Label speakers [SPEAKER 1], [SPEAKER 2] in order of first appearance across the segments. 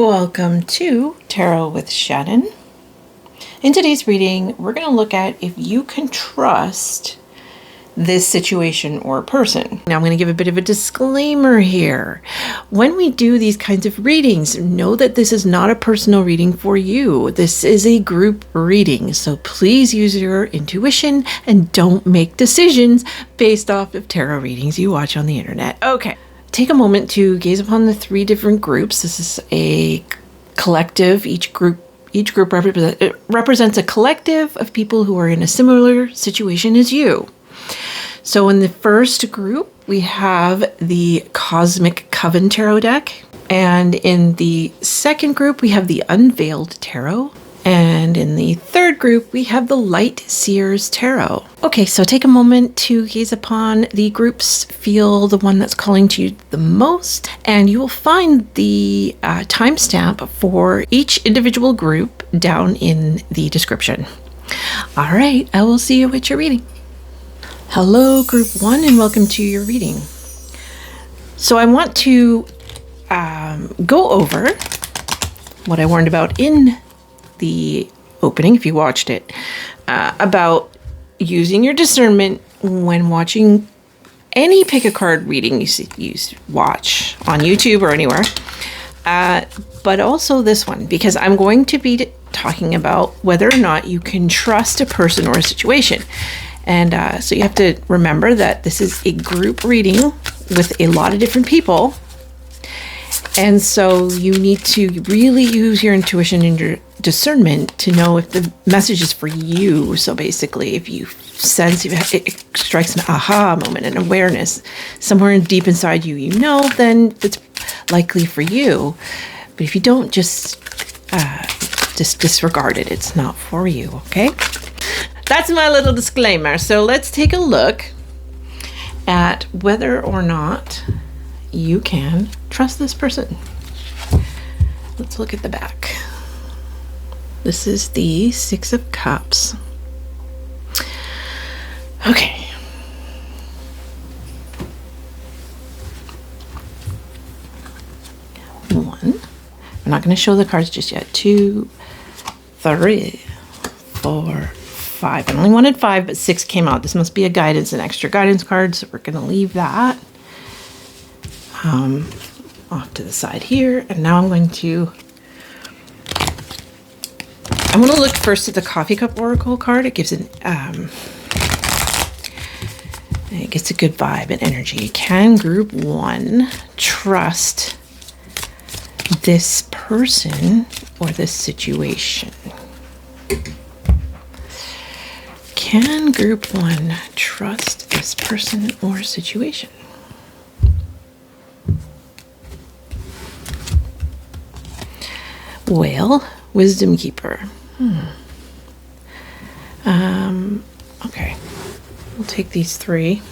[SPEAKER 1] Welcome to Tarot with Shannon. In today's reading, we're going to look at if you can trust this situation or person. Now, I'm going to give a bit of a disclaimer here. When we do these kinds of readings, know that this is not a personal reading for you. This is a group reading, so please use your intuition and don't make decisions based off of tarot readings you watch on the internet. Okay. Take a moment to gaze upon the three different groups. This is a collective. Each group represents a collective of people who are in a similar situation as you. So in the first group, we have the Cosmic Coven Tarot deck. And in the second group, we have the Unveiled Tarot. And in the third group, we have the Light Seers Tarot. Okay, so take a moment to gaze upon the groups, feel the one that's calling to you the most, and you will find the timestamp for each individual group down in the description. All right, I will see you at your reading. Hello, Group 1, and welcome to your reading. So I want to go over what I warned about in the opening, if you watched it, about using your discernment when watching any pick a card reading you watch on YouTube or anywhere, but also this one, because I'm going to be talking about whether or not you can trust a person or a situation. And so you have to remember that this is a group reading with a lot of different people. And so you need to really use your intuition and your discernment to know if the message is for you. So basically, if you sense it strikes an aha moment, an awareness somewhere deep inside you, then it's likely for you. But if you don't, just disregard it. It's not for you, okay? That's my little disclaimer. So let's take a look at whether or not you can trust this person. Let's look at the back. This is the Six of Cups. Okay. One. I'm not going to show the cards just yet. 2, 3, 4, 5. I only wanted 5, but 6 came out. This must be a guidance, an extra guidance card, so we're going to leave that off to the side here. And now I'm going to look first at the Coffee Cup Oracle card. It gives it gets a good vibe and energy. Can Group 1 trust this person or this situation? Can Group 1 trust this person or situation? Whale, Wisdom Keeper. Okay, we'll take these 3.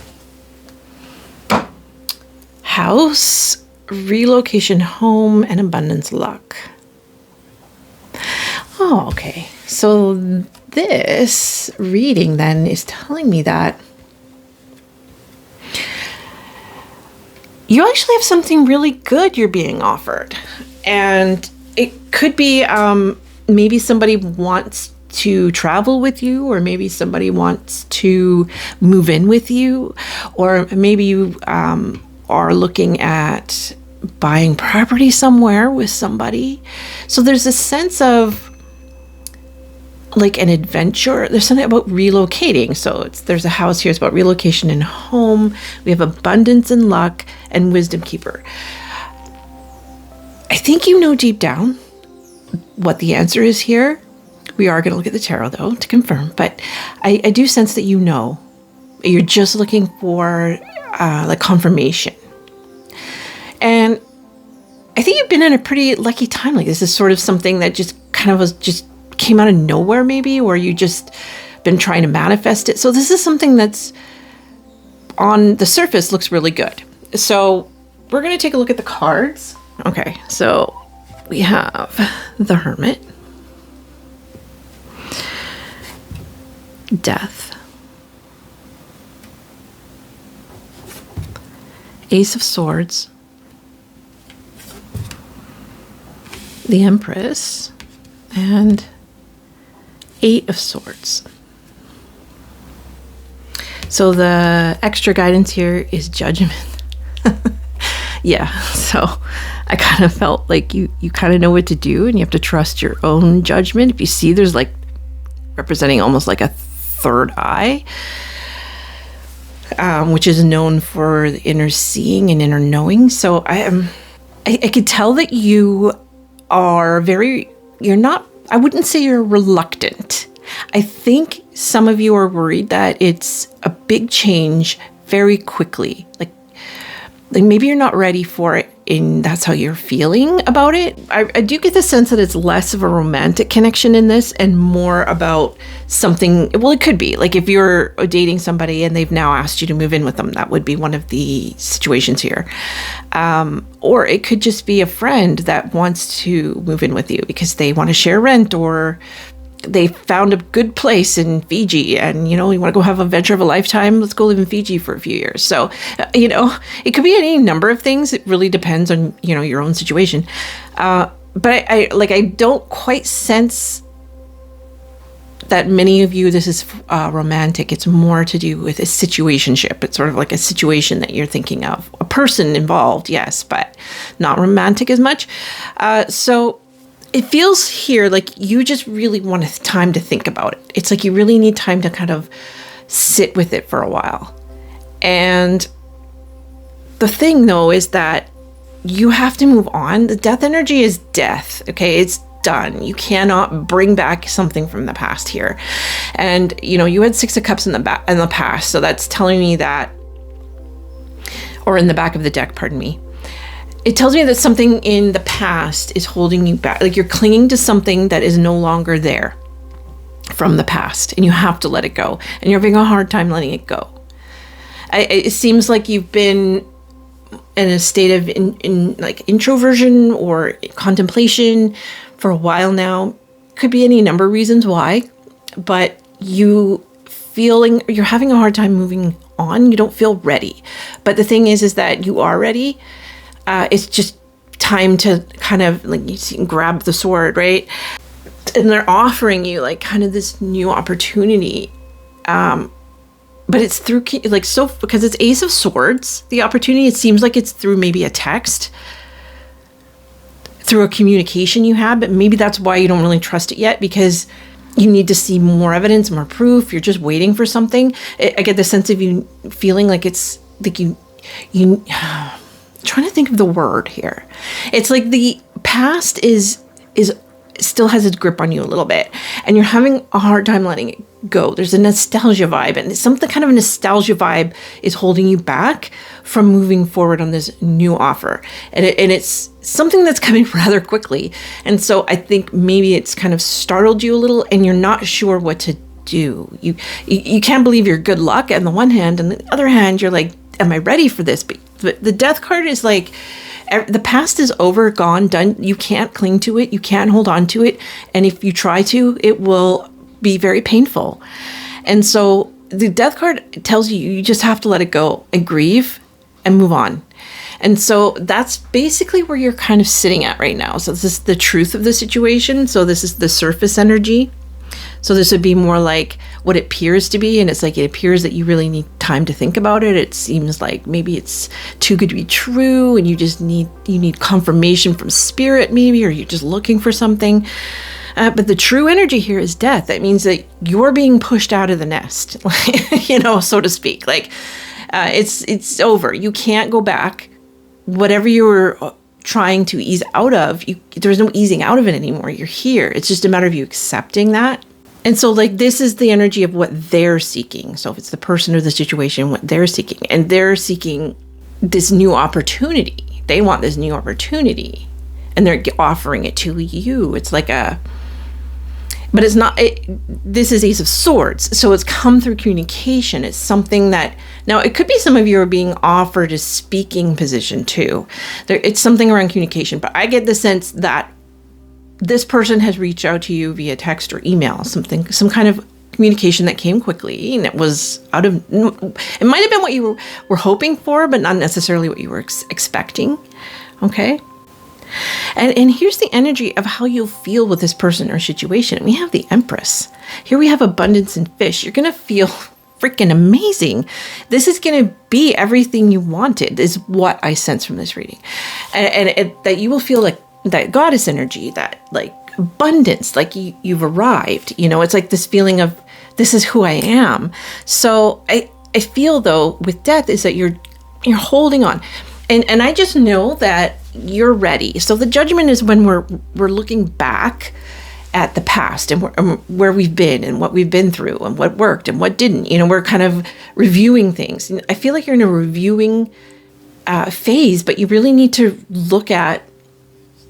[SPEAKER 1] House, Relocation, Home, and Abundance Luck. Oh, okay. So this reading then is telling me that you actually have something really good you're being offered. And it could be maybe somebody wants to travel with you, or maybe somebody wants to move in with you, or maybe you are looking at buying property somewhere with somebody. So there's a sense of like an adventure. There's something about relocating. So there's a house here. It's about relocation and home. We have abundance and luck and wisdom keeper. I think you know deep down what the answer is here. We are going to look at the tarot, though, to confirm. But I do sense that you know. You're just looking for like confirmation. And I think you've been in a pretty lucky time. Like this is sort of something that just kind of came out of nowhere, maybe, or you just been trying to manifest it. So this is something that's on the surface looks really good. So we're going to take a look at the cards. Okay, so we have the Hermit, Death, Ace of Swords, the Empress, and Eight of Swords. So the extra guidance here is Judgment. Yeah, so I kind of felt like you kind of know what to do, and you have to trust your own judgment. If you see there's like representing almost like a third eye, which is known for the inner seeing and inner knowing. So I could tell that you are you're not, I wouldn't say you're reluctant. I think some of you are worried that it's a big change very quickly. Like maybe you're not ready for it, and that's how you're feeling about it. I do get the sense that it's less of a romantic connection in this and more about something. Well, it could be like if you're dating somebody and they've now asked you to move in with them, that would be one of the situations here. Or it could just be a friend that wants to move in with you because they want to share rent, or they found a good place in Fiji and, you want to go have a adventure of a lifetime. Let's go live in Fiji for a few years. So, it could be any number of things. It really depends on, your own situation. But I don't quite sense that many of you, this is romantic. It's more to do with a situationship. It's sort of like a situation that you're thinking of. A person involved, yes, but not romantic as much. So it feels here like you just really want time to think about it. It's like you really need time to kind of sit with it for a while. And the thing, though, is that you have to move on. The death energy is death, okay? It's done. You cannot bring back something from the past here. And, you had Six of Cups in the past, so that's telling me that, or in the back of the deck, pardon me. It tells me that something in the past is holding you back. Like you're clinging to something that is no longer there from the past, and you have to let it go. And you're having a hard time letting it go. It seems like you've been in a state of like introversion or contemplation for a while now. Could be any number of reasons why, but you're having a hard time moving on. You don't feel ready. But the thing is that you are ready. It's just time to kind of like you can grab the sword, right? And they're offering you like kind of this new opportunity. But it's through because it's Ace of Swords, the opportunity, it seems like it's through maybe a text, through a communication you had, but maybe that's why you don't really trust it yet, because you need to see more evidence, more proof. You're just waiting for something. I get the sense of you feeling like it's like you trying to think of the word here. It's like the past is still has its grip on you a little bit, and you're having a hard time letting it go. There's a nostalgia vibe, and something kind of a nostalgia vibe is holding you back from moving forward on this new offer. And it's something that's coming rather quickly. And so I think maybe it's kind of startled you a little, and you're not sure what to do. You can't believe your good luck on the one hand, and on the other hand, you're like, am I ready for this? But the Death card is like, the past is over, gone, done. You can't cling to it. You can't hold on to it. And if you try to, it will be very painful. And so the Death card tells you just have to let it go and grieve and move on. And so that's basically where you're kind of sitting at right now. So this is the truth of the situation. So this is the surface energy. So this would be more like what it appears to be. And it's like, it appears that you really need time to think about it. It seems like maybe it's too good to be true, and you need confirmation from spirit maybe, or you're just looking for something. But the true energy here is death. That means that you're being pushed out of the nest, so to speak. Like it's over. You can't go back. Whatever you were trying to ease out of, there's no easing out of it anymore. You're here. It's just a matter of you accepting that. And so like this is the energy of what they're seeking. So if it's the person or the situation, what they're seeking, and they're seeking this new opportunity. They want this new opportunity, and they're offering it to you. It's like but it's not, this is Ace of Swords. So it's come through communication. It's something that, now it could be some of you are being offered a speaking position too. It's something around communication, but I get the sense that this person has reached out to you via text or email, some kind of communication that came quickly, and it was it might have been what you were hoping for, but not necessarily what you were expecting. Okay. And here's the energy of how you'll feel with this person or situation. We have the Empress. Here we have abundance in fish. You're going to feel freaking amazing. This is going to be everything you wanted, is what I sense from this reading. And that you will feel like that goddess energy, that like abundance, like you've arrived. You know, it's like this feeling of, this is who I am. So I feel though with death is that you're holding on. And I just know that you're ready. So the judgment is when we're looking back at the past and where we've been and what we've been through and what worked and what didn't. You know, we're kind of reviewing things. And I feel like you're in a reviewing phase, but you really need to look at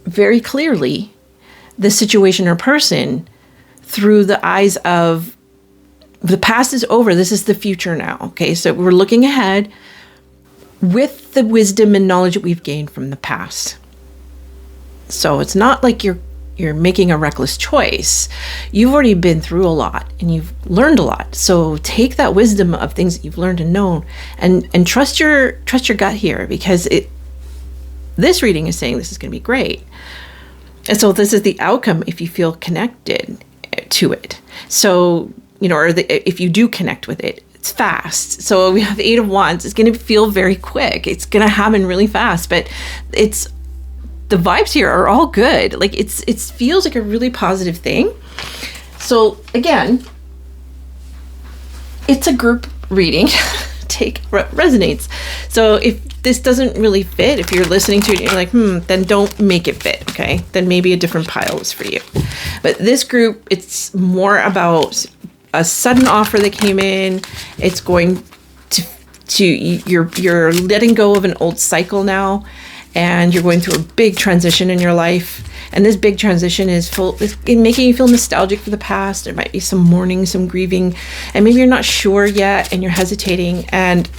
[SPEAKER 1] very clearly the situation or person through the eyes of the past is over. This is the future now. Okay. So we're looking ahead with the wisdom and knowledge that we've gained from the past. So it's not like you're making a reckless choice. You've already been through a lot and you've learned a lot. So take that wisdom of things that you've learned and known and trust your gut here, because this reading is saying this is going to be great. And so this is the outcome if you feel connected to it. So, you know, or if you do connect with it, it's fast. So we have 8 of Wands. It's going to feel very quick. It's going to happen really fast, but the vibes here are all good. Like it feels like a really positive thing. So again, it's a group reading. Take what resonates. So if this doesn't really fit, if you're listening to it and you're like, then don't make it fit. Okay. Then maybe a different pile is for you. But this group, it's more about a sudden offer that came in. It's going to you're letting go of an old cycle now, and you're going through a big transition in your life. And this big transition is making you feel nostalgic for the past. There might be some mourning, some grieving, and maybe you're not sure yet and you're hesitating and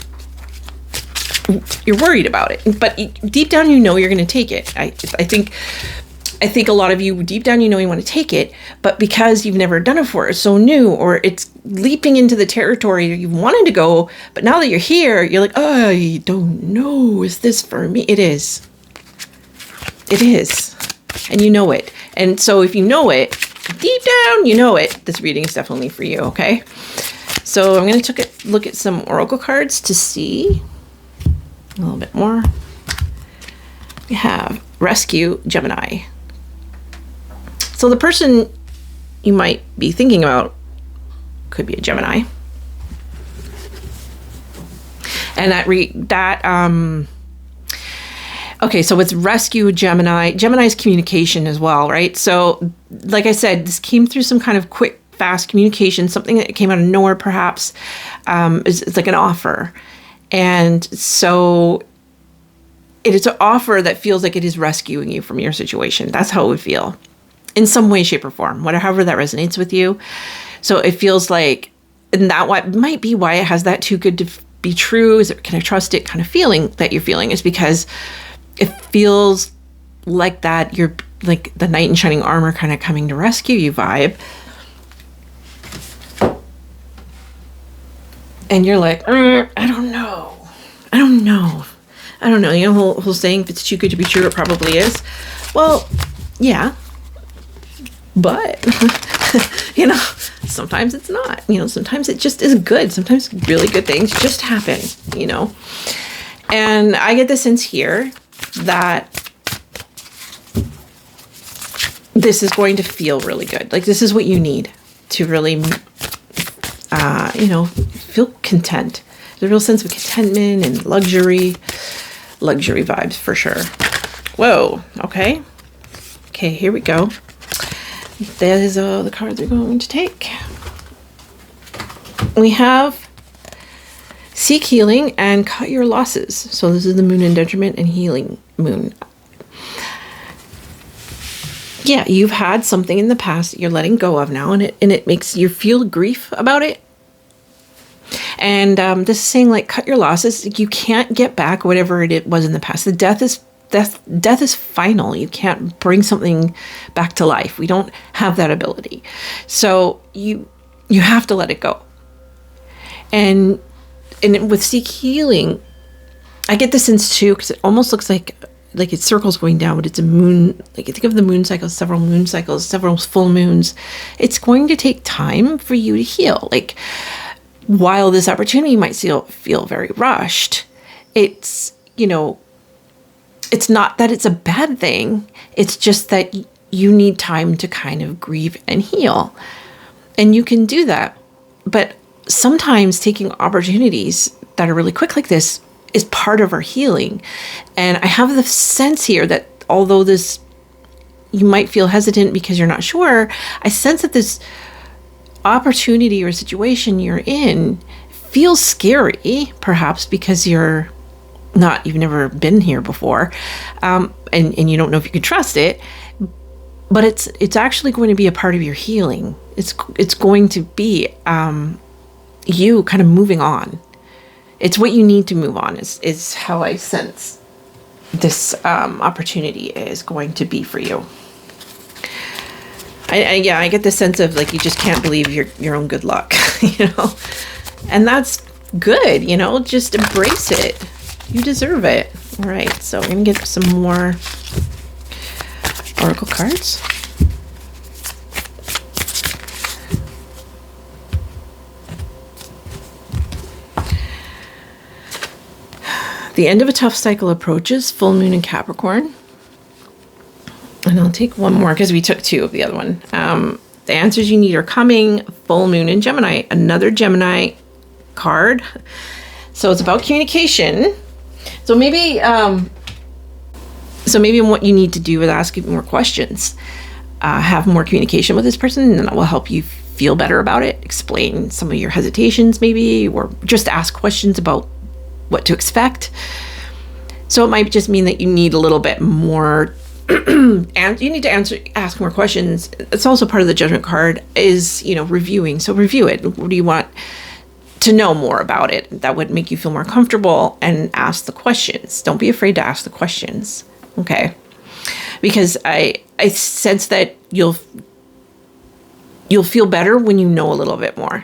[SPEAKER 1] you're worried about it. But deep down, you know you're going to take it. I think a lot of you, deep down, you know you want to take it, but because you've never done it before, it's so new, or it's leaping into the territory you wanted to go, but now that you're here, you're like, oh, I don't know, is this for me? It is. It is. And you know it. And so if you know it, deep down, you know it, this reading is definitely for you, okay? So I'm going to look at some oracle cards to see a little bit more. We have Rescue Gemini. So the person you might be thinking about could be a Gemini. And okay, so it's Rescue Gemini. Gemini's communication as well, right? So like I said, this came through some kind of quick, fast communication, something that came out of nowhere perhaps. It's like an offer. And so it is an offer that feels like it is rescuing you from your situation. That's how it would feel in some way, shape, or form, however that resonates with you. So it feels like, and that might be why it has that too good to be true. Is it, can I trust it kind of feeling that you're feeling, is because it feels like that you're like the knight in shining armor kind of coming to rescue you vibe. And you're like, I don't know. You know, whole saying, if it's too good to be true, it probably is. Well, yeah. But, you know, sometimes it's not. You know, sometimes it just is good. Sometimes really good things just happen, you know. And I get the sense here that this is going to feel really good. Like this is what you need to really, you know, feel content. There's a real sense of contentment and luxury vibes for sure. Whoa. Okay. Okay, here we go. That is the cards we're going to take. We have Seek Healing and Cut Your Losses. So this is the Moon in Detriment and Healing Moon. Yeah, you've had something in the past that you're letting go of now, and it makes you feel grief about it. And this is saying, like, cut your losses. You can't get back whatever it was in the past. The death is final. You can't bring something back to life. We don't have that ability. So you have to let it go. And with Seek Healing, I get the sense too, because it almost looks like like it's circles going down, but it's a moon, like think of the moon cycles, several full moons. It's going to take time for you to heal. Like, while this opportunity might feel very rushed, it's, you know, it's not that it's a bad thing. It's just that you need time to kind of grieve and heal. And you can do that. But sometimes taking opportunities that are really quick like this is part of our healing. And I have the sense here that although this, you might feel hesitant because you're not sure, I sense that this opportunity or situation you're in feels scary, perhaps because you've never been here before, and you don't know if you can trust it, but it's actually going to be a part of your healing. It's going to be you kind of moving on. It's what you need to move on is how I sense this opportunity is going to be for you. I get the sense of like you just can't believe your own good luck, you know, and that's good, you know, just embrace it. You deserve it. All right, so we're gonna get some more oracle cards. The end of a tough cycle approaches, full moon in Capricorn. And I'll take one more because we took two of the other one. The answers you need are coming, full moon in Gemini, another Gemini card. So it's about communication. So maybe what you need to do is ask more questions, have more communication with this person, and that will help you feel better about it. Explain some of your hesitations maybe, or just ask questions about what to expect. So it might just mean that you need a little bit more, and you need to ask more questions. It's also part of the judgment card is, you know, reviewing. So review it. What do you want to know more about it that would make you feel more comfortable, and ask the questions. Don't be afraid to ask the questions. Okay. Because I sense that you'll feel better when you know a little bit more.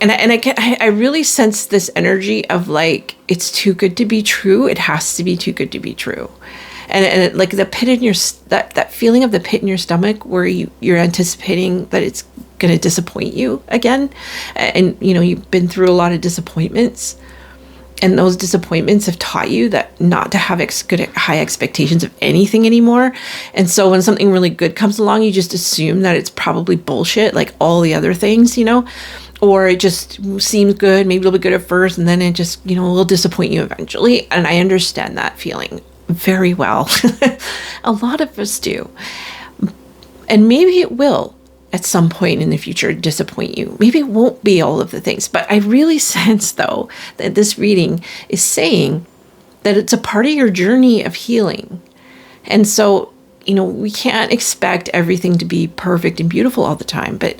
[SPEAKER 1] And I really sense this energy of like, it's too good to be true. It has to be too good to be true. And like the pit in your, that feeling of the pit in your stomach where you're anticipating that it's going to disappoint you again. And, you know, you've been through a lot of disappointments, and those disappointments have taught you that not to have high expectations of anything anymore. And so when something really good comes along, you just assume that it's probably bullshit, like all the other things, you know, or it just seems good. Maybe it'll be good at first, and then it just, you know, will disappoint you eventually. And I understand that feeling very well. A lot of us do. And maybe it will at some point in the future disappoint you. Maybe it won't be all of the things, but I really sense though that this reading is saying that it's a part of your journey of healing. And so, you know, we can't expect everything to be perfect and beautiful all the time, but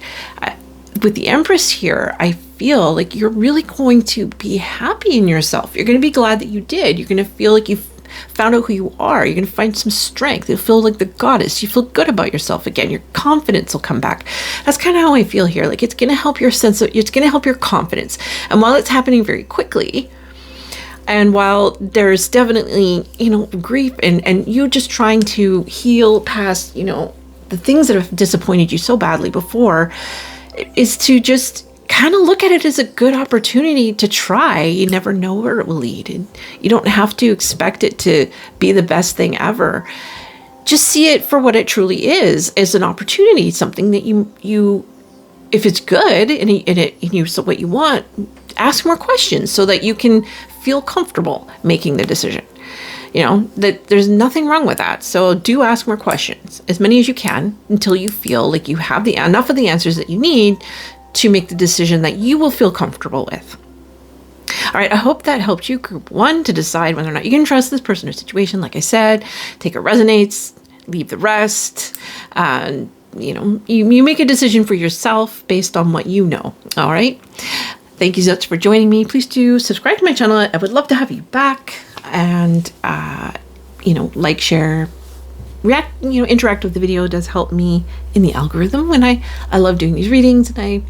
[SPEAKER 1] with the Empress here, I feel like you're really going to be happy in yourself. You're going to be glad that you did. You're going to feel like you've found out who you are. You're going to find some strength. You'll feel like the goddess. You feel good about yourself again. Your confidence will come back. That's kind of how I feel here. Like it's going to help your it's going to help your confidence. And while it's happening very quickly, and while there's definitely, you know, grief and you just trying to heal past, you know, the things that have disappointed you so badly before, is to just kind of look at it as a good opportunity to try. You never know where it will lead. And you don't have to expect it to be the best thing ever. Just see it for what it truly is, as an opportunity, something that you if it's good and you so what you want, ask more questions so that you can feel comfortable making the decision. You know, that there's nothing wrong with that. So do ask more questions, as many as you can, until you feel like you have enough of the answers that you need to make the decision that you will feel comfortable with. All right, I hope that helped you, group one, to decide whether or not you can trust this person or situation. Like I said, take what resonates, leave the rest. You know, you make a decision for yourself based on what you know. All right. Thank you so much for joining me. Please do subscribe to my channel. I would love to have you back. And, you know, like, share, react, you know, interact with the video does help me in the algorithm when I love doing these readings, and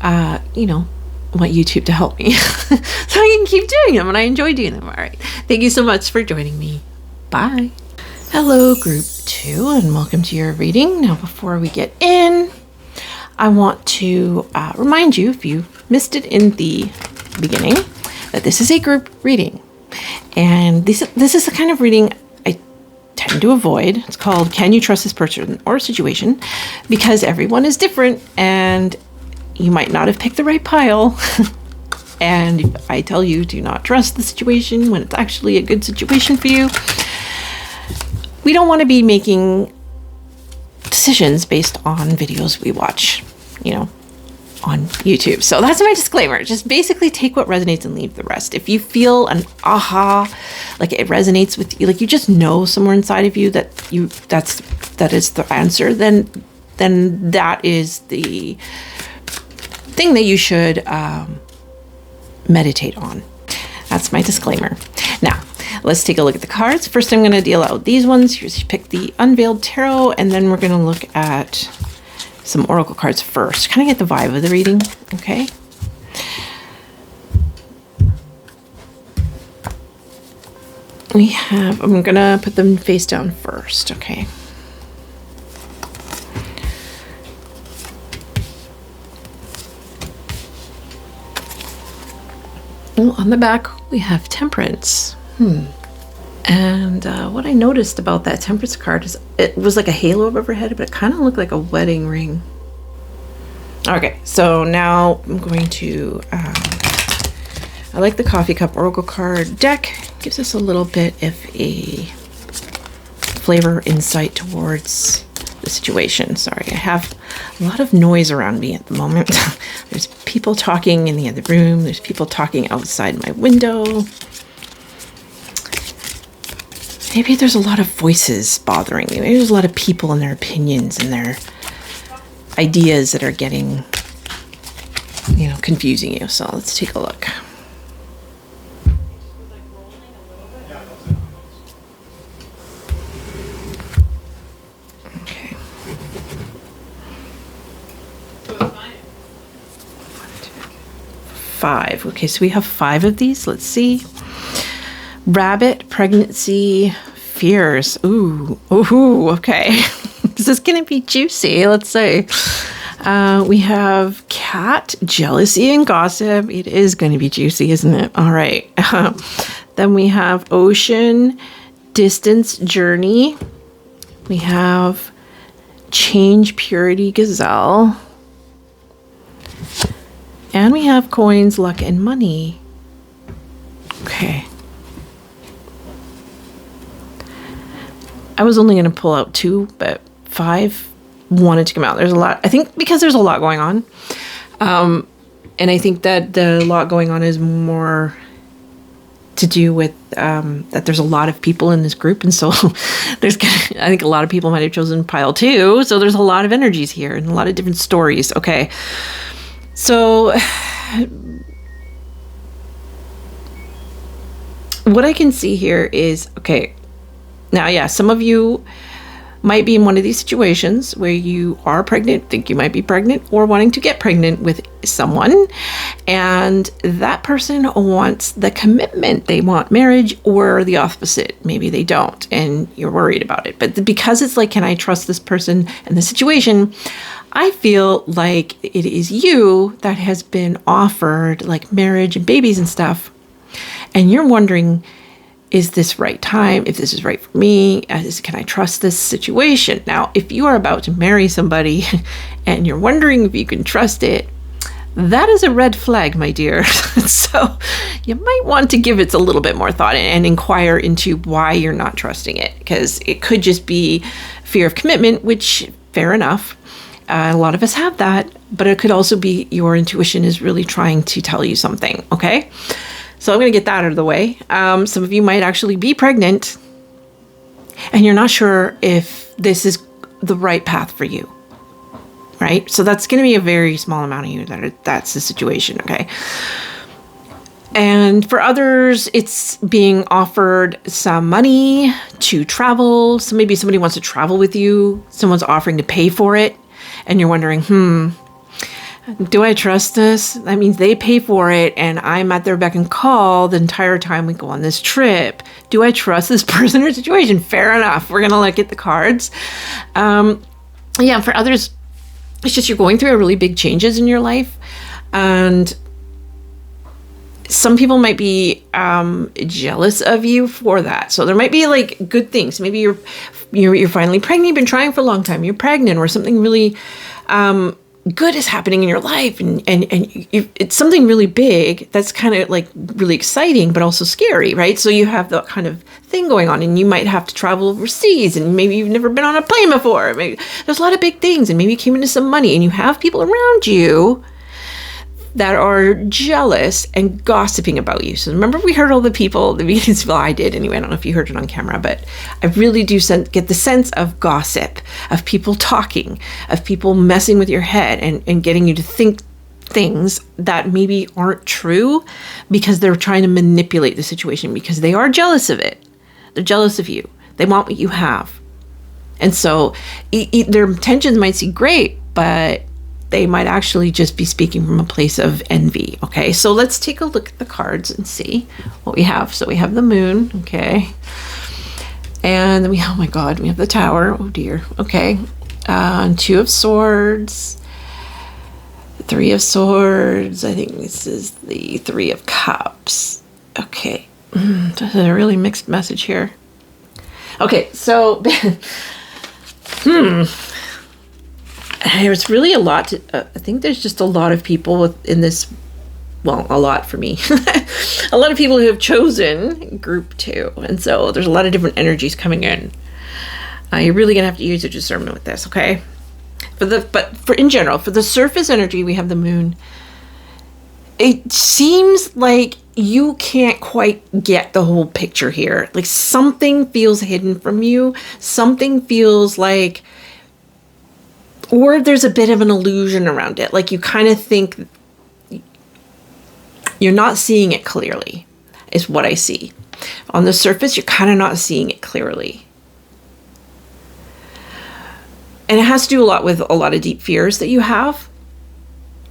[SPEAKER 1] I, you know, want YouTube to help me so I can keep doing them, and I enjoy doing them. All right. Thank you so much for joining me. Bye. Hello, group 2, and welcome to your reading. Now, before we get in, I want to remind you, if you missed it in the beginning, that this is a group reading. And this is the kind of reading I tend to avoid. It's called Can You Trust This Person or Situation? Because everyone is different and you might not have picked the right pile. And if I tell you do not trust the situation when it's actually a good situation for you, we don't want to be making decisions based on videos we watch, on YouTube. So that's my disclaimer. Just basically take what resonates and leave the rest. If you feel an aha, like it resonates with you, like you just know somewhere inside of you that is the answer, then that is the thing that you should meditate on. That's my disclaimer. Now, let's take a look at the cards. First, I'm going to deal out these ones. You pick the Unveiled Tarot, and then we're going to look at some Oracle cards first. Kind of get the vibe of the reading, okay? I'm going to put them face down first, okay? Well, on the back, we have Temperance. And what I noticed about that Temperance card is it was like a halo above her head, but it kind of looked like a wedding ring. Okay, so now I'm going to, I like the Coffee Cup Oracle card deck. Gives us a little bit of a flavor insight towards the situation. Sorry, I have a lot of noise around me at the moment. There's people talking in the other room. There's people talking outside my window. Maybe there's a lot of voices bothering me. Maybe there's a lot of people and their opinions and their ideas that are getting, confusing you. So let's take a look. Okay. 5. Okay, so we have 5 of these. Let's see. Rabbit, pregnancy, fears. Ooh, okay. This is going to be juicy. Let's see. We have cat, jealousy, and gossip. It is going to be juicy, isn't it? All right. Then we have ocean, distance, journey. We have change, purity, gazelle. And we have coins, luck, and money. Okay. I was only going to pull out 2, but 5 wanted to come out. There's a lot, I think, because there's a lot going on. And I think that the lot going on is more to do with that there's a lot of people in this group. And so I think a lot of people might have chosen pile 2. So there's a lot of energies here and a lot of different stories. Okay. So what I can see here is, okay, now, yeah, some of you might be in one of these situations where you are pregnant, think you might be pregnant, or wanting to get pregnant with someone, and that person wants the commitment. They want marriage, or the opposite. Maybe they don't, and you're worried about it. But because it's like, can I trust this person and the situation? I feel like it is you that has been offered like marriage and babies and stuff, and you're wondering, is this right time? If this is right for me, can I trust this situation? Now, if you are about to marry somebody and you're wondering if you can trust it, that is a red flag, my dear. So you might want to give it a little bit more thought and inquire into why you're not trusting it, because it could just be fear of commitment, which fair enough. A lot of us have that, but it could also be your intuition is really trying to tell you something. Okay. So I'm going to get that out of the way. Some of you might actually be pregnant and you're not sure if this is the right path for you, right? So that's going to be a very small amount of you that's the situation, okay? And for others, it's being offered some money to travel. So maybe somebody wants to travel with you. Someone's offering to pay for it. And you're wondering, Do I trust this? That means they pay for it and I'm at their beck and call the entire time we go on this trip. Do I trust this person or situation? Fair enough. We're going to look at the cards. Yeah, for others, it's just you're going through a really big changes in your life. And some people might be jealous of you for that. So there might be like good things. Maybe you're finally pregnant. You've been trying for a long time. You're pregnant, or something really good is happening in your life, and it's something really big that's kind of like really exciting, but also scary, right? So you have that kind of thing going on, and you might have to travel overseas, and maybe you've never been on a plane before. Maybe there's a lot of big things, and maybe you came into some money, and you have people around you that are jealous and gossiping about you. So remember, we heard all the people, well, I did anyway. I don't know if you heard it on camera, but I really do get the sense of gossip, of people talking, of people messing with your head and getting you to think things that maybe aren't true because they're trying to manipulate the situation, because they are jealous of it. They're jealous of you. They want what you have. And so their intentions might seem great, but they might actually just be speaking from a place of envy. Okay, so let's take a look at the cards and see what we have. So we have the moon, okay, and then oh my God, we have the tower. Oh dear. Okay, Two of Swords, Three of Swords. I think this is the Three of Cups. Okay, this is a really mixed message here. Okay, so there's really a lot to, I think there's just a lot of people in this, well, a lot for me, a lot of people who have chosen group 2. And so there's a lot of different energies coming in. You're really going to have to use your discernment with this, okay? In general, for the surface energy, we have the moon. It seems like you can't quite get the whole picture here. Like something feels hidden from you. Something feels like, or there's a bit of an illusion around it. Like you kind of think you're not seeing it clearly, is what I see. On the surface, you're kind of not seeing it clearly. And it has to do a lot with a lot of deep fears that you have.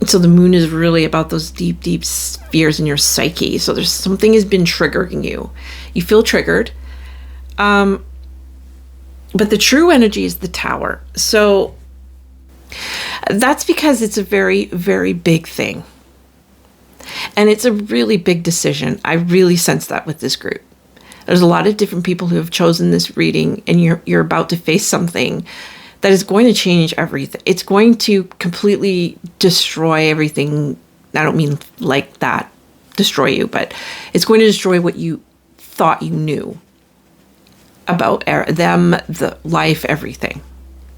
[SPEAKER 1] So the moon is really about those deep, deep fears in your psyche. So there's something has been triggering you. You feel triggered. But the true energy is the tower. So that's because it's a very, very big thing. And it's a really big decision. I really sense that with this group. There's a lot of different people who have chosen this reading, and you're about to face something that is going to change everything. It's going to completely destroy everything. I don't mean like that, destroy you, but it's going to destroy what you thought you knew about them, the life, everything.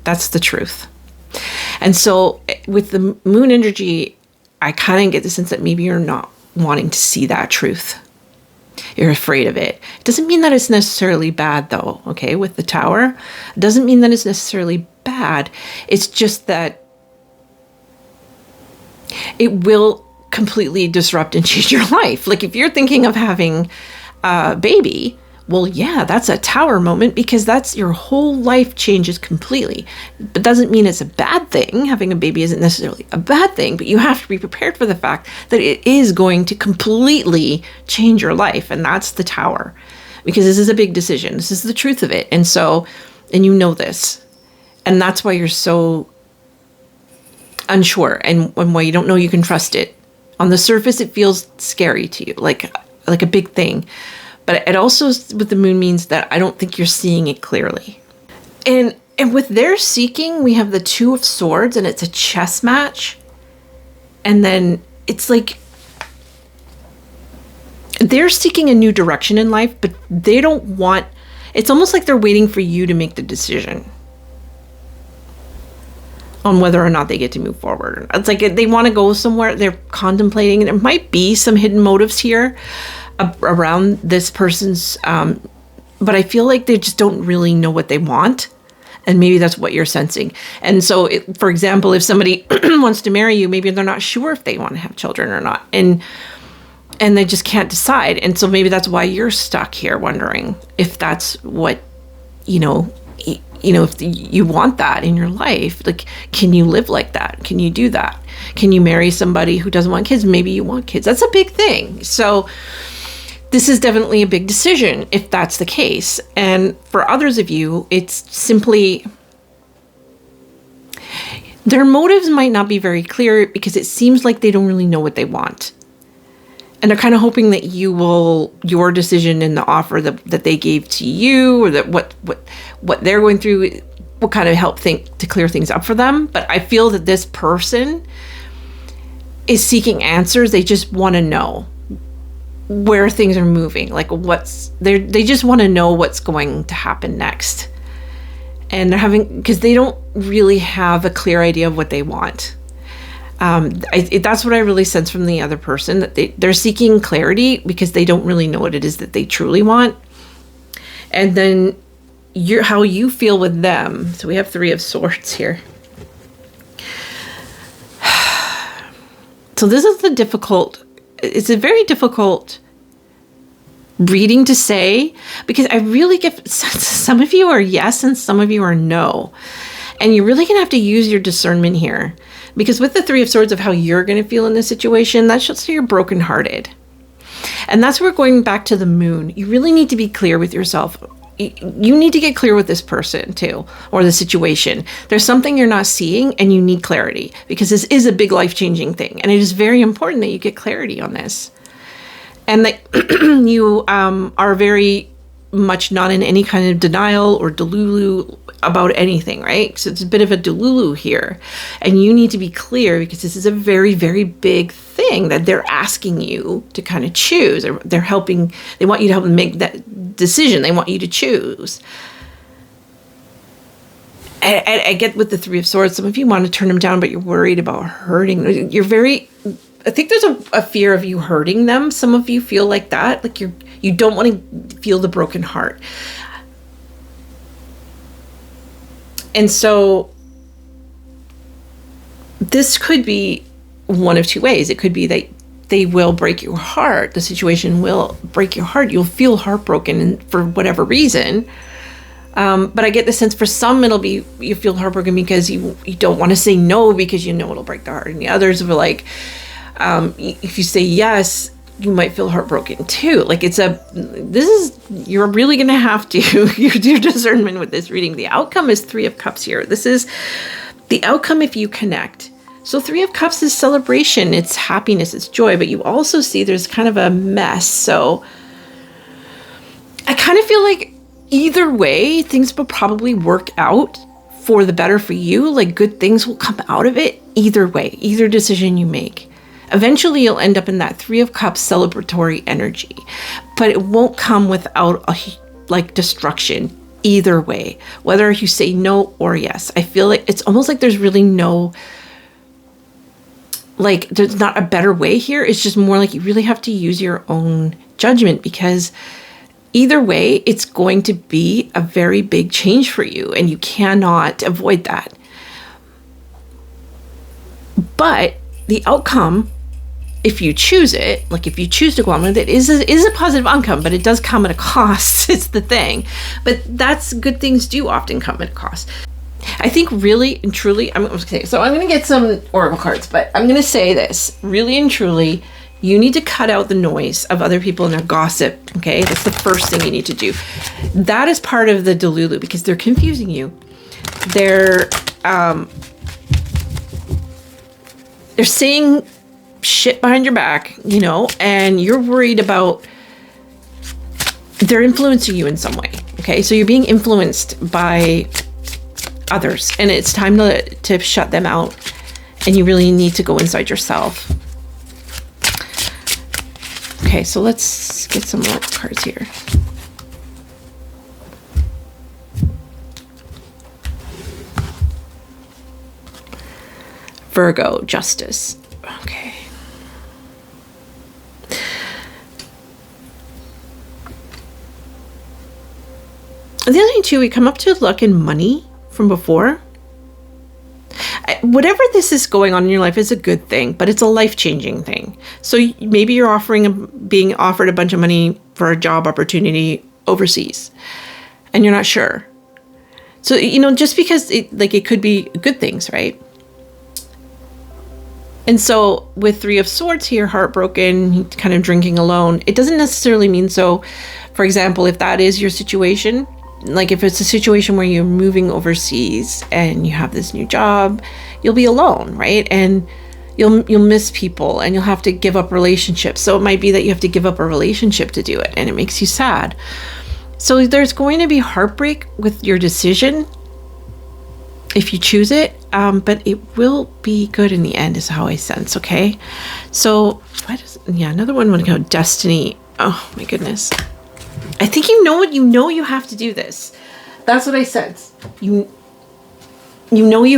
[SPEAKER 1] That's the truth. And so with the moon energy, I kind of get the sense that maybe you're not wanting to see that truth. You're afraid of it. It doesn't mean that it's necessarily bad though, okay? With the tower, it doesn't mean that it's necessarily bad. It's just that it will completely disrupt and change your life. Like if you're thinking of having a baby, well, yeah, that's a tower moment, because that's your whole life changes completely. But doesn't mean it's a bad thing. Having a baby isn't necessarily a bad thing, but you have to be prepared for the fact that it is going to completely change your life. And that's the tower, because this is a big decision. This is the truth of it. And so, and you know this, and that's why you're so unsure, and why you don't know you can trust it. On the surface, it feels scary to you, like a big thing. But it also, with the moon, means that I don't think you're seeing it clearly. And with their seeking, we have the Two of Swords, and it's a chess match. And then it's like they're seeking a new direction in life, but they don't want, it's almost like they're waiting for you to make the decision on whether or not they get to move forward. It's like they want to go somewhere, they're contemplating, and there might be some hidden motives here around this person's, but I feel like they just don't really know what they want. And maybe that's what you're sensing. And so, for example, if somebody wants to marry you, maybe they're not sure if they want to have children or not. And they just can't decide. And so maybe that's why you're stuck here wondering if that's what, if you want that in your life, like, can you live like that? Can you do that? Can you marry somebody who doesn't want kids? Maybe you want kids. That's a big thing. So this is definitely a big decision if that's the case. And for others of you, it's simply their motives might not be very clear because it seems like they don't really know what they want. And they're kind of hoping that your decision and the offer that they gave to you, or that what they're going through will kind of help to clear things up for them. But I feel that this person is seeking answers. They just want to know where things are moving, like they just want to know what's going to happen next. And because they don't really have a clear idea of what they want. That's what I really sense from the other person, that they're seeking clarity because they don't really know what it is that they truly want. And then how you feel with them. So we have 3 of Swords here. So this is it's a very difficult reading to say, because I really get some of you are yes and some of you are no. And you're really going to have to use your discernment here, because with the 3 of Swords of how you're going to feel in this situation, that shows that you're brokenhearted. And that's where, going back to the moon, you really need to be clear with yourself. You need to get clear with this person too, or the situation. There's something you're not seeing and you need clarity, because this is a big life-changing thing. And it is very important that you get clarity on this. And that you are very much not in any kind of denial or delulu about anything, right? So it's a bit of a delulu here. And you need to be clear, because this is a very, very big thing that they're asking you to kind of choose. Or they want you to help them make that decision. They want you to choose. I get with the 3 of Swords, some of you want to turn them down, but you're worried about hurting. I think there's a fear of you hurting them. Some of you feel like that, like you don't want to feel the broken heart. And so this could be one of 2 ways. It could be that they will break your heart. The situation will break your heart. You'll feel heartbroken for whatever reason. But I get the sense for some it'll be you feel heartbroken because you don't want to say no because you know it'll break the heart. And the others were like, if you say yes, you might feel heartbroken too. Like you're really going to have to use your discernment with this reading. The outcome is 3 of Cups here. This is the outcome if you connect. So 3 of Cups is celebration. It's happiness. It's joy. But you also see there's kind of a mess. So I kind of feel like either way, things will probably work out for the better for you. Like good things will come out of it either way, either decision you make. Eventually, you'll end up in that 3 of Cups celebratory energy, but it won't come without destruction either way, whether you say no or yes. I feel like it's almost like there's really there's not a better way here. It's just more like you really have to use your own judgment, because either way, it's going to be a very big change for you, and you cannot avoid that. But the outcome, if you choose it, like if you choose to go on with it, is a positive outcome, but it does come at a cost. It's the thing. But good things do often come at a cost. I think really and truly, I'm going to get some oracle cards, but I'm going to say this, really and truly, you need to cut out the noise of other people and their gossip, okay? That's the first thing you need to do. That is part of the delulu, because they're confusing you. They're saying shit behind your back, and you're worried about they're influencing you in some way, okay? So you're being influenced by others, and it's time to shut them out, and you really need to go inside yourself. Okay, so let's get some more cards here. Virgo, Justice. Okay. The other thing too, we come up to luck and money from before. Whatever this is going on in your life is a good thing, but it's a life-changing thing. So maybe you're being offered a bunch of money for a job opportunity overseas, and you're not sure. So, just because it could be good things, right? And so with Three of Swords here, heartbroken, kind of drinking alone, it doesn't necessarily mean so. For example, if that is your situation, like if it's a situation where you're moving overseas and you have this new job, you'll be alone, right? And you'll miss people and you'll have to give up relationships. So it might be that you have to give up a relationship to do it, and it makes you sad. So there's going to be heartbreak with your decision if you choose it, but it will be good in the end is how I sense, okay? So, another one would go destiny. Oh my goodness. I think you have to do this. That's what I sense. You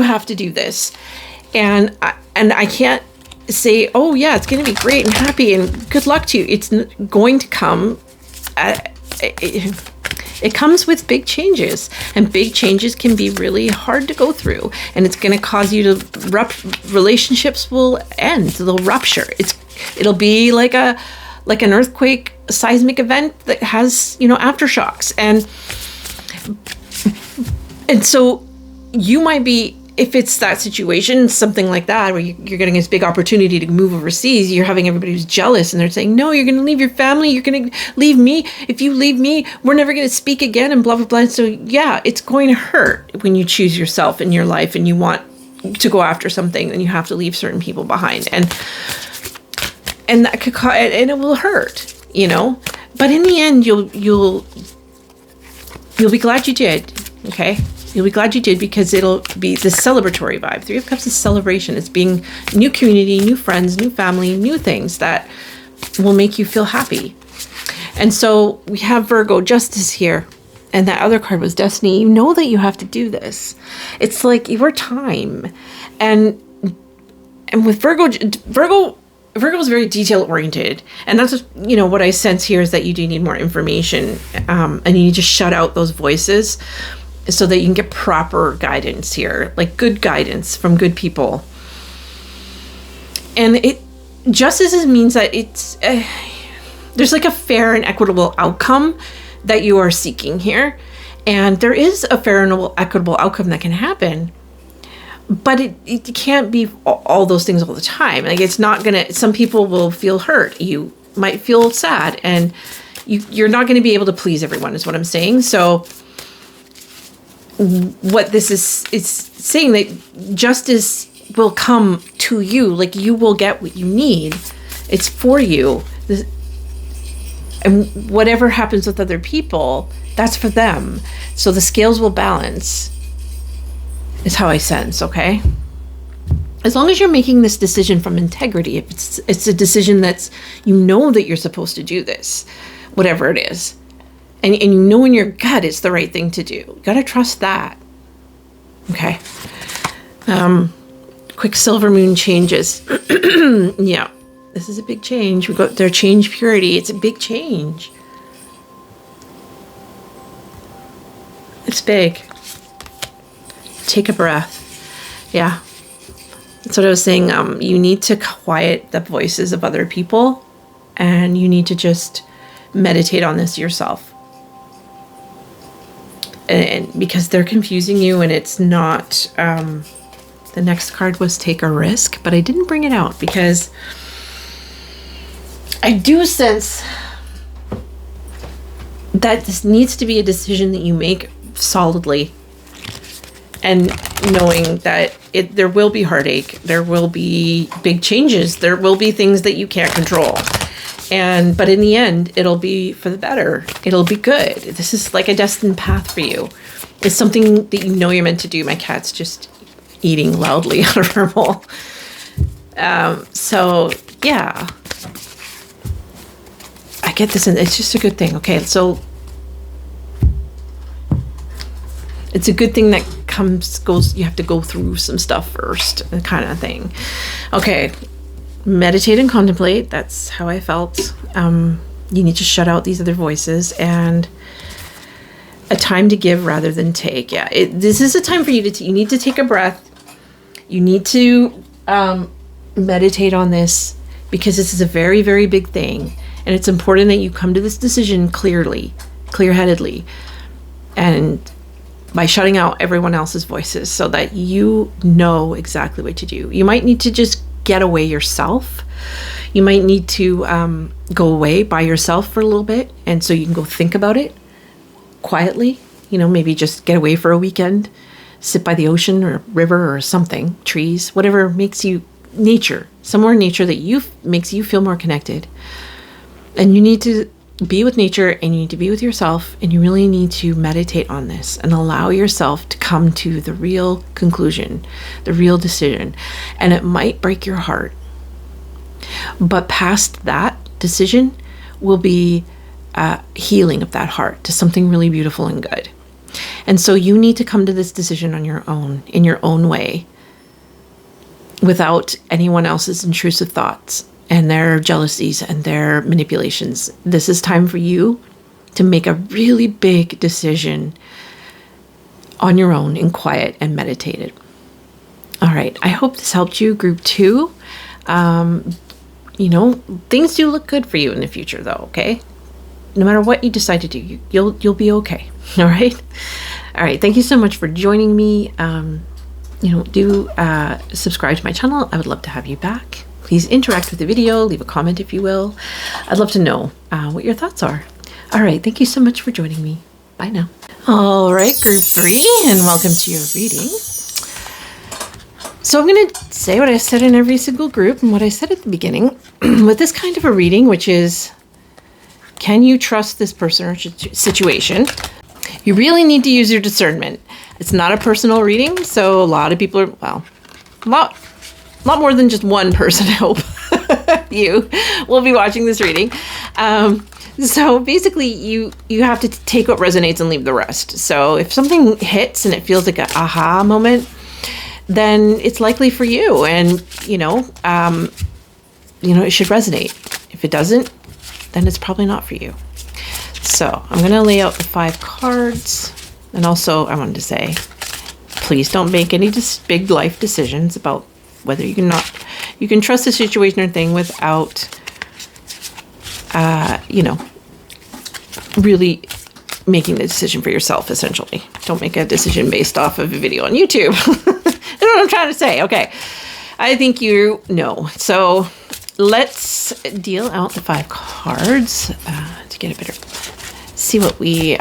[SPEAKER 1] have to do this. And I can't say, oh yeah, it's going to be great and happy and good luck to you. It's going to come it comes with big changes, and big changes can be really hard to go through, and it's going to cause you to relationships will end, they'll rupture. It'll be like an earthquake, a seismic event that has, aftershocks, and so you might be, if it's that situation, something like that, where you're getting this big opportunity to move overseas, you're having everybody who's jealous, and they're saying, no, you're going to leave your family, you're going to leave me. If you leave me, we're never going to speak again, and blah, blah, blah. So yeah, it's going to hurt when you choose yourself in your life and you want to go after something, and you have to leave certain people behind. And that could cause, and it will hurt, but in the end, you'll be glad you did. Okay. You'll be glad you did, because it'll be the celebratory vibe. Three of Cups is celebration. It's being new community, new friends, new family, new things that will make you feel happy. And so we have Virgo, Justice here. And that other card was Destiny. You know that you have to do this. It's like your time. And with Virgo is very detail oriented. And that's what I sense here is that you do need more information. And you need to shut out those voices, so that you can get proper guidance here, like good guidance from good people. And justice means that it's there's like a fair and equitable outcome that you are seeking here, and there is a fair and equitable outcome that can happen, but it can't be all those things all the time. Like it's not gonna. Some people will feel hurt. You might feel sad, and you're not going to be able to please everyone. Is what I'm saying. So what this is saying that justice will come to you, like you will get what you need. It's for you. And whatever happens with other people, that's for them. So the scales will balance, is how I sense, okay? As long as you're making this decision from integrity, if it's a decision that's, that you're supposed to do this, whatever it is. And in your gut it's the right thing to do. You got to trust that. Okay. Quick silver moon changes. Yeah. This is a big change. We got their change purity. It's a big change. It's big. Take a breath. Yeah. That's what I was saying. You need to quiet the voices of other people, and you need to just meditate on this yourself. And because they're confusing you, and it's not, the next card was take a risk, but I didn't bring it out because I do sense that this needs to be a decision that you make solidly, and knowing that there will be heartache, there will be big changes, there will be things that you can't control. But in the end, it'll be for the better. It'll be good. This is like a destined path for you. It's something that you're meant to do. My cat's just eating loudly out of her bowl. So yeah, I get this, and it's just a good thing. Okay, so it's a good thing that goes. You have to go through some stuff first, kind of thing. Okay. Meditate and contemplate. That's how I felt. You need to shut out these other voices, and a time to give rather than take. Yeah, this is a time for you to you need to take a breath. You need to meditate on this, because this is a very, very big thing, and it's important that you come to this decision clearly, clear-headedly, and by shutting out everyone else's voices so that you know exactly what to do. You might need to just get away yourself. You might need to go away by yourself for a little bit, and so you can go think about it quietly. Maybe just get away for a weekend, sit by the ocean or river or something, trees, whatever makes you, nature, somewhere in nature that makes you feel more connected. And you need to be with nature, and you need to be with yourself, and you really need to meditate on this and allow yourself to come to the real conclusion, the real decision. And it might break your heart, but past that decision will be healing of that heart to something really beautiful and good. And so you need to come to this decision on your own, in your own way, without anyone else's intrusive thoughts and their jealousies and their manipulations. This is time for you to make a really big decision on your own in quiet and meditated. All right. I hope this helped you, group 2. Things do look good for you in the future though. Okay. No matter what you decide to do, you'll be okay. All right. All right. Thank you so much for joining me. Do subscribe to my channel. I would love to have you back. Please interact with the video, leave a comment if you will. I'd love to know what your thoughts are. All right, thank you so much for joining me. Bye now. All right, group 3, and welcome to your reading. So I'm going to say what I said in every single group and what I said at the beginning with this kind of a reading, which is, can you trust this person or situation? You really need to use your discernment. It's not a personal reading, so a lot of people are, a lot more than just one person, I hope, you will be watching this reading. So basically, you have to take what resonates and leave the rest. So if something hits and it feels like an aha moment, then it's likely for you, and it should resonate. If it doesn't, then it's probably not for you. So I'm going to lay out the 5 cards, and also I wanted to say, please don't make any big life decisions about whether you can trust a situation or thing without, really making the decision for yourself, essentially. Don't make a decision based off of a video on YouTube. That's what I'm trying to say. Okay. I think you know. So let's deal out the 5 cards to get a better, see what the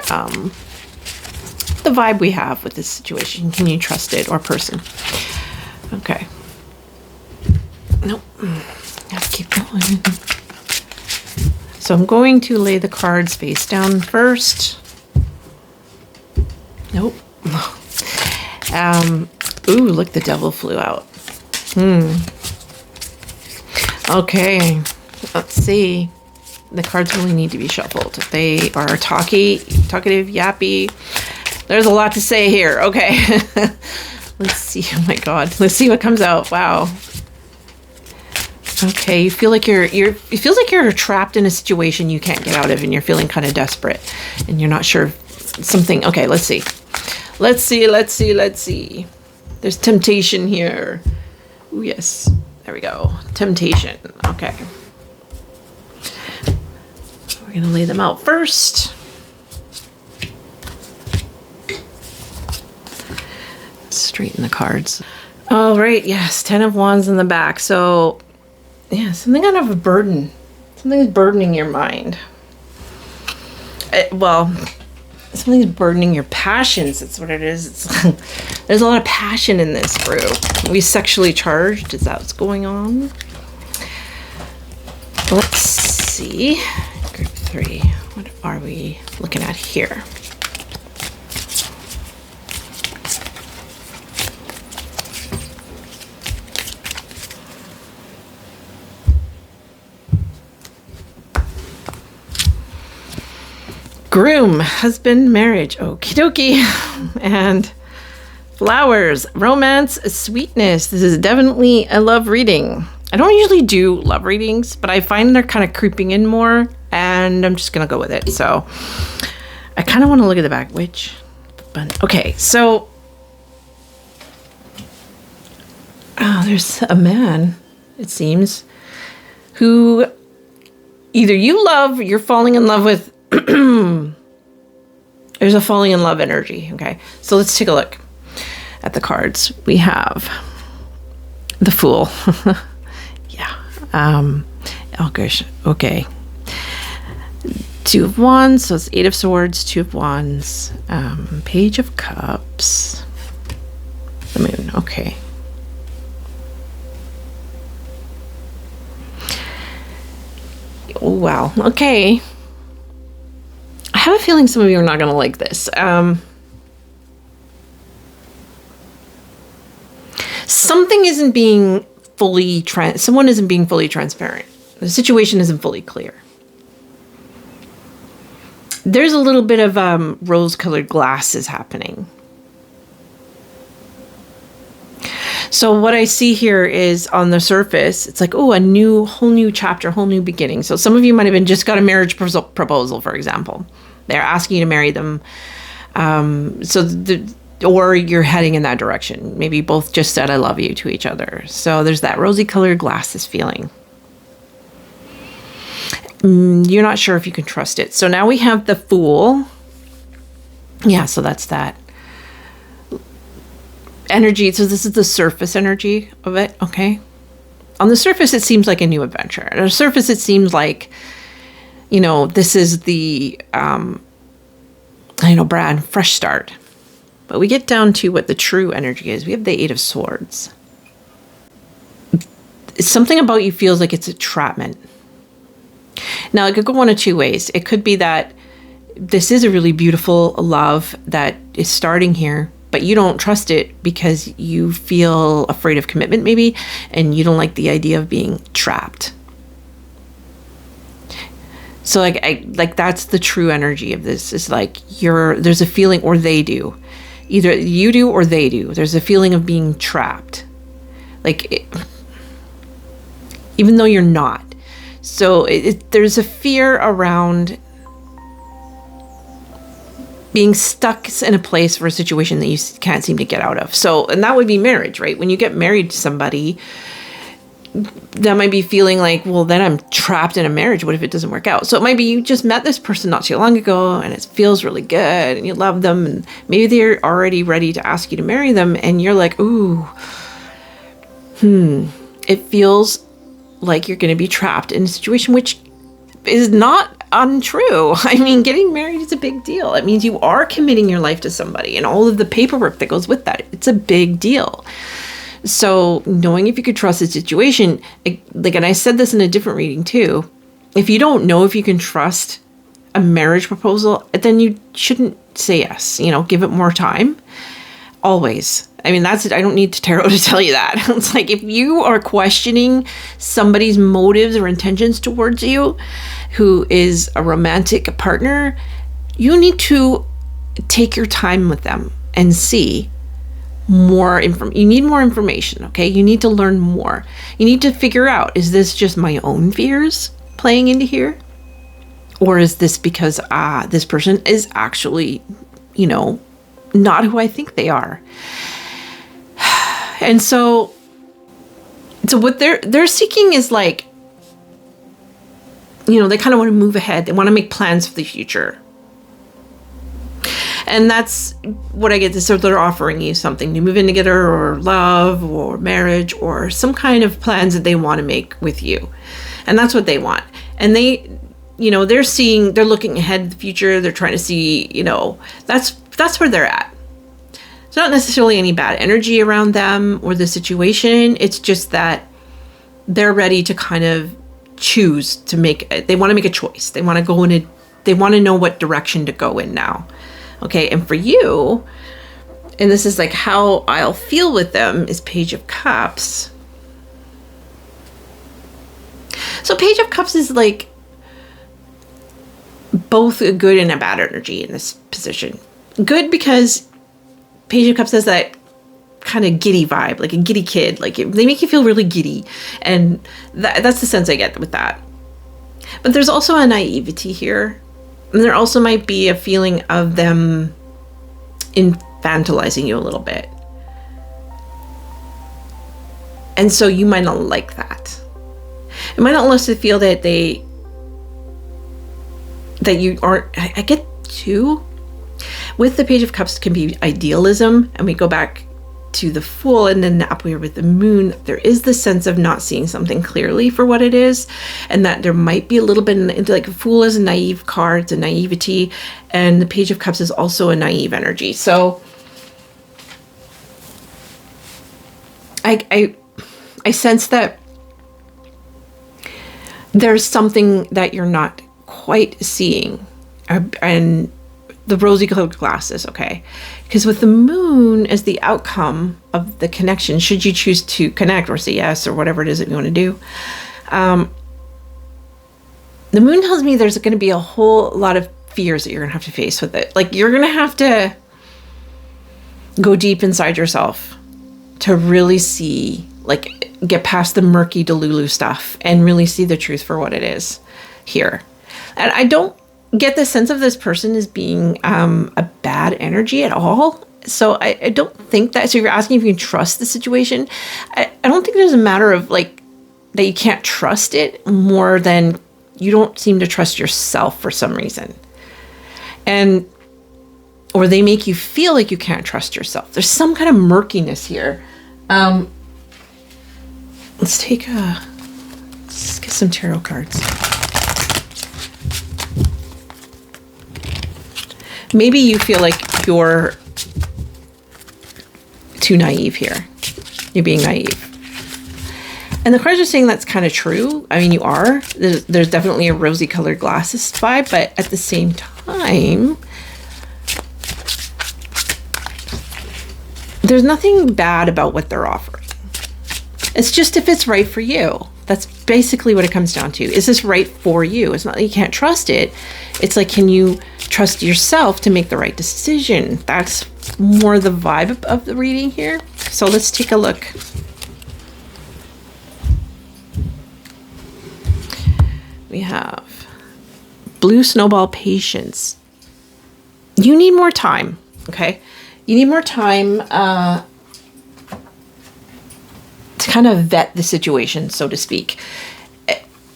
[SPEAKER 1] vibe we have with this situation. Can you trust it or person? Okay. Nope. Gotta keep going. So I'm going to lay the cards face down first. Nope. Ooh, look, the devil flew out. Okay. Let's see. The cards really need to be shuffled. They are talkative, yappy. There's a lot to say here. Okay. Let's see. Oh my God. Let's see what comes out. Wow. Okay, you feel like it feels like you're trapped in a situation you can't get out of, and you're feeling kind of desperate, and you're not sure something. Okay, let's see. Let's see. There's temptation here. Ooh, yes. There we go. Temptation. Okay. We're going to lay them out first. Straighten the cards. All right, yes, 10 of Wands in the back. So yeah, something kind of a burden. Something's burdening your mind. Something's burdening your passions. That's what it is. There's a lot of passion in this group. Are we sexually charged? Is that what's going on? Let's see. Group 3. What are we looking at here? Groom, husband, marriage, okie dokie, and flowers, romance, sweetness. This is definitely a love reading. I don't usually do love readings, but I find they're kind of creeping in more, and I'm just going to go with it. So I kind of want to look at the back, okay, so there's a man, it seems, who either you're falling in love with, There's a falling in love energy. Okay, so let's take a look at the cards. We have the Fool. Yeah. Oh gosh. Okay. Two of Wands. So it's Eight of Swords, Two of Wands, Page of Cups, the Moon. Okay. Oh wow. Okay. I have a feeling some of you are not going to like this. Something isn't being fully someone isn't being fully transparent. The situation isn't fully clear. There's a little bit of rose-colored glasses happening. So what I see here is on the surface, it's like, oh, whole new chapter, whole new beginning. So some of you might have just got a marriage proposal, for example. They're asking you to marry them. Or you're heading in that direction. Maybe both just said, I love you to each other. So there's that rosy colored glasses feeling. You're not sure if you can trust it. So now we have the Fool. Yeah, so that's that energy. So this is the surface energy of it. Okay. On the surface, it seems like a new adventure. On the surface, it seems like, this is the, brand fresh start. But we get down to what the true energy is. We have the Eight of Swords. It's something about you feels like it's a entrapment. Now, it could go one of two ways. It could be that this is a really beautiful love that is starting here, but you don't trust it because you feel afraid of commitment, maybe, and you don't like the idea of being trapped. So like that's the true energy of this. It's like there's a feeling, or they do. Either you do or they do. There's a feeling of being trapped. Even though you're not. So there's a fear around being stuck in a place for a situation that you can't seem to get out of. So, and that would be marriage, right? When you get married to somebody, that might be feeling like, well, then I'm trapped in a marriage. What if it doesn't work out? So it might be you just met this person not too long ago and it feels really good and you love them and maybe they're already ready to ask you to marry them and you're like, ooh, it feels like you're going to be trapped in a situation, which is not untrue. I mean, getting married is a big deal. It means you are committing your life to somebody and all of the paperwork that goes with that. It's a big deal. So knowing if you could trust the situation, and I said this in a different reading too, if you don't know if you can trust a marriage proposal, then you shouldn't say yes, give it more time. Always. I mean, I don't need tarot to tell you that. It's like, if you are questioning somebody's motives or intentions towards you, who is a romantic partner, you need to take your time with them and see more information. You need more information, okay? You need to learn more. You need to figure out, is this just my own fears playing into here? Or is this because this person is actually, not who I think they are? And so what they're seeking is like, they kind of want to move ahead. They want to make plans for the future. And that's what I get. So they're offering you something to move in together, or love, or marriage, or some kind of plans that they want to make with you. And that's what they want. And they, they're looking ahead to the future. They're trying to see, that's where they're at. It's not necessarily any bad energy around them or the situation. It's just that they're ready to kind of choose to they want to make a choice. They want to they want to know what direction to go in now. Okay, and for you, and this is like how I'll feel with them, is Page of Cups. So Page of Cups is like both a good and a bad energy in this position. Good because Page of Cups has that kind of giddy vibe, like a giddy kid. Like they make you feel really giddy. And that's the sense I get with that. But there's also a naivety here. And there also might be a feeling of them infantilizing you a little bit. And so you might not like that. It might not let you feel that you aren't, I get too, With the Page of Cups can be idealism, and we go back to the Fool and then up here with the Moon. There is the sense of not seeing something clearly for what it is, and that there might be a little bit like Fool is a naive card, it's a naivety, and the Page of Cups is also a naive energy. So I sense that there's something that you're not quite seeing, and the rosy colored glasses, okay? Because with the Moon as the outcome of the connection, should you choose to connect or say yes or whatever it is that you want to do, the Moon tells me there's going to be a whole lot of fears that you're going to have to face with it. Like, you're going to have to go deep inside yourself to really see, like, get past the murky Delulu stuff and really see the truth for what it is here. And I don't get the sense of this person as being a bad energy at all. So I don't think that. So you're asking if you can trust the situation. I don't think there's a matter of like that you can't trust it, more than you don't seem to trust yourself for some reason. And or they make you feel like you can't trust yourself. There's some kind of murkiness here. Let's get some tarot cards. Maybe you feel like you're too naive here. You're being naive. And the cards are saying that's kind of true. I mean, you are. There's definitely a rosy colored glasses vibe, but at the same time, there's nothing bad about what they're offering. It's just if it's right for you. That's basically what it comes down to. Is this right for you? It's not that you can't trust it. It's like, can you trust yourself to make the right decision? That's more the vibe of the reading here. So let's take a look. We have Blue Snowball, Patience. You need more time, okay? You need more time to kind of vet the situation, so to speak.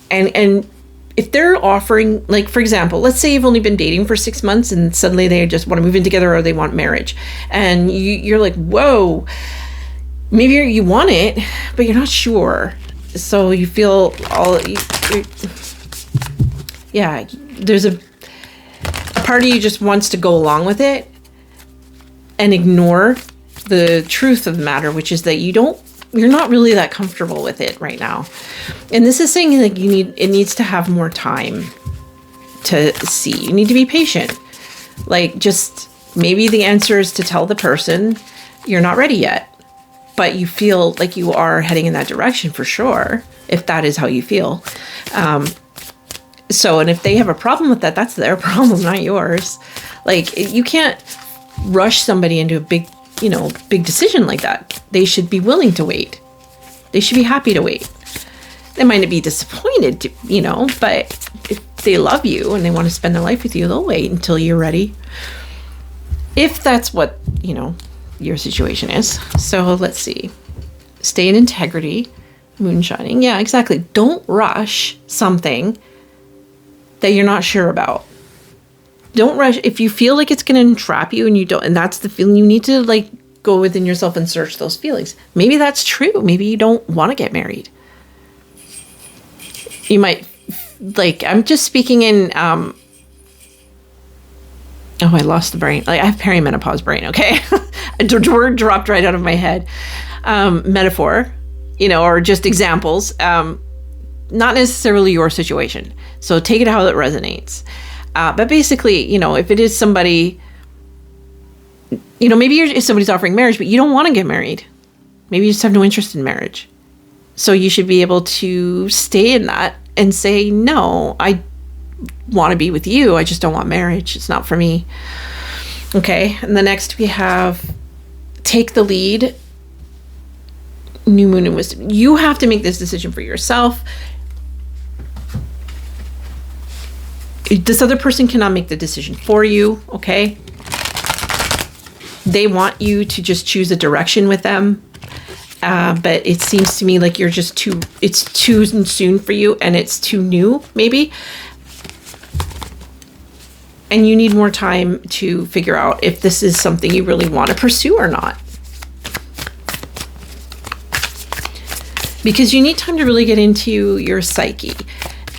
[SPEAKER 1] And if they're offering, like, for example, let's say you've only been dating for 6 months and suddenly they just want to move in together or they want marriage. And you're like, whoa, maybe you want it, but you're not sure. So you feel yeah, there's a part of you just wants to go along with it and ignore the truth of the matter, which is that you're not really that comfortable with it right now. And this is saying like it needs to have more time to see. You need to be patient. Like, just maybe the answer is to tell the person you're not ready yet, but you feel like you are heading in that direction for sure, if that is how you feel. And if they have a problem with that, that's their problem, not yours. Like, you can't rush somebody into a big decision like that. They should be willing to wait. They should be happy to wait. They might not be disappointed, but if they love you and they want to spend their life with you, they'll wait until you're ready. If that's what, your situation is. So let's see. Stay in integrity. Moon shining. Yeah, exactly. Don't rush something that you're not sure about. Don't rush. If you feel like it's going to entrap you and that's the feeling, you need to like go within yourself and search those feelings. Maybe that's true. Maybe you don't want to get married. You might, like, I'm just speaking in, I lost the brain. Like, I have perimenopause brain, okay? A word dropped right out of my head. Metaphor, or just examples. Not necessarily your situation. So take it how it resonates. But basically, if it is somebody, maybe if somebody's offering marriage, but you don't want to get married. Maybe you just have no interest in marriage. So you should be able to stay in that and say, no, I want to be with you. I just don't want marriage. It's not for me. Okay. And the next we have take the lead. New Moon and Wisdom. You have to make this decision for yourself. This other person cannot make the decision for you, okay? They want you to just choose a direction with them. But it seems to me like it's too soon for you and it's too new, maybe. And you need more time to figure out if this is something you really want to pursue or not. Because you need time to really get into your psyche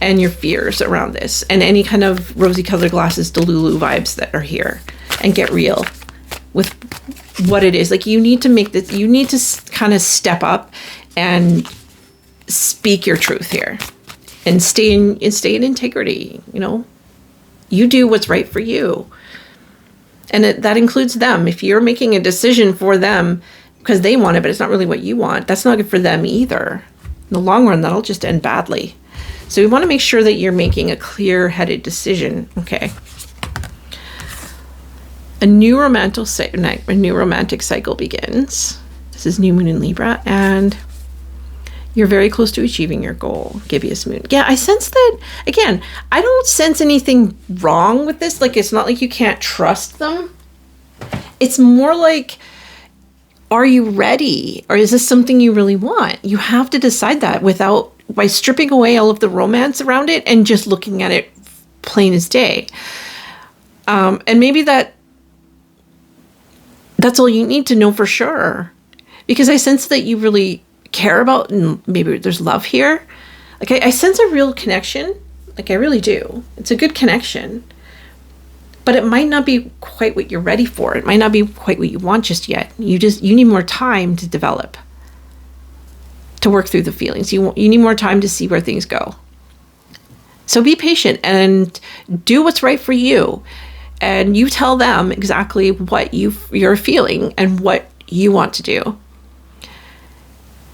[SPEAKER 1] and your fears around this and any kind of rosy colored glasses, Delulu vibes that are here, and get real with what it is. Like, you need to make this, you need to kind of step up and speak your truth here and stay in integrity. You know, you do what's right for you. And that includes them. If you're making a decision for them because they want it, but it's not really what you want, that's not good for them either. In the long run, that'll just end badly. So we want to make sure that you're making a clear-headed decision. Okay. A new romantic cycle begins. This is new moon in Libra, and you're very close to achieving your goal, gibbous moon. Yeah, I sense that, again, I don't sense anything wrong with this. Like, it's not like you can't trust them. It's more like, are you ready? Or is this something you really want? You have to decide that by stripping away all of the romance around it and just looking at it plain as day. And maybe that's all you need to know for sure. Because I sense that you really care about, and maybe there's love here. Like, I sense a real connection. Like, I really do. It's a good connection. But it might not be quite what you're ready for. It might not be quite what you want just yet. You need more time to develop, to work through the feelings. You need more time to see where things go. So be patient and do what's right for you. And you tell them exactly what you're feeling and what you want to do.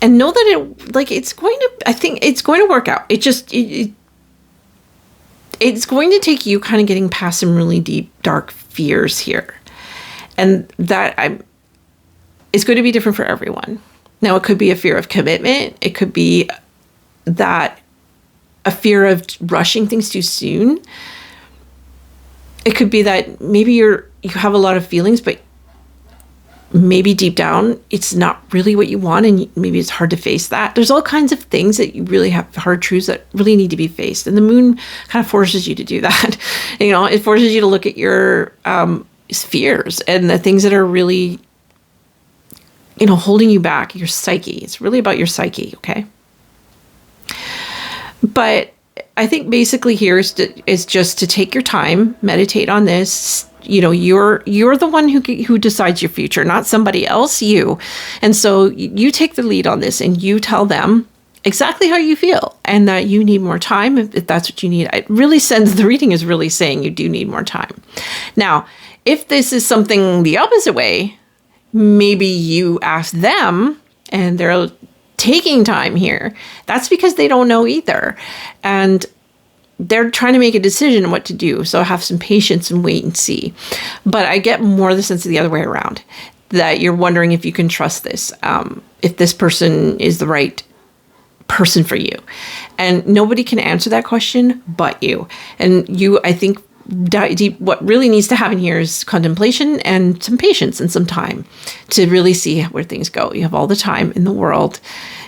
[SPEAKER 1] And know that I think it's going to work out. It's going to take you kind of getting past some really deep, dark fears here. And it's going to be different for everyone. Now, it could be a fear of commitment. It could be a fear of rushing things too soon. It could be that maybe you have a lot of feelings, but maybe deep down, it's not really what you want, and maybe it's hard to face that. There's all kinds of things that you really have, hard truths that really need to be faced. And the moon kind of forces you to do that. You know, it forces you to look at your fears and the things that are really, holding you back, your psyche. It's really about your psyche, okay? But I think basically here is just to take your time, meditate on this. You're the one who decides your future, not somebody else, you. And so you take the lead on this and you tell them exactly how you feel and that you need more time if that's what you need. It really sense the reading is really saying you do need more time. Now, if this is something the opposite way, maybe you ask them and they're taking time here. That's because they don't know either. And they're trying to make a decision on what to do. So have some patience and wait and see. But I get more the sense of the other way around, that you're wondering if you can trust this, if this person is the right person for you. And nobody can answer that question but you. And you, I think, deep, what really needs to happen here is contemplation and some patience and some time to really see where things go. You have all the time in the world.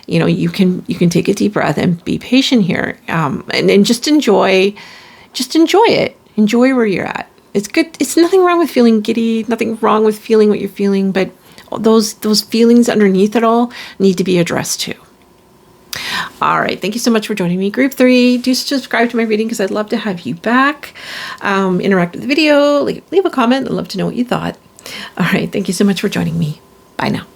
[SPEAKER 1] You can take a deep breath and be patient here, and just enjoy it. Enjoy where you're at. It's good. It's nothing wrong with feeling giddy. Nothing wrong with feeling what you're feeling. But those feelings underneath it all need to be addressed too. All right. Thank you so much for joining me. Group 3, do subscribe to my reading because I'd love to have you back. Interact with the video. Leave a comment. I'd love to know what you thought. All right. Thank you so much for joining me. Bye now.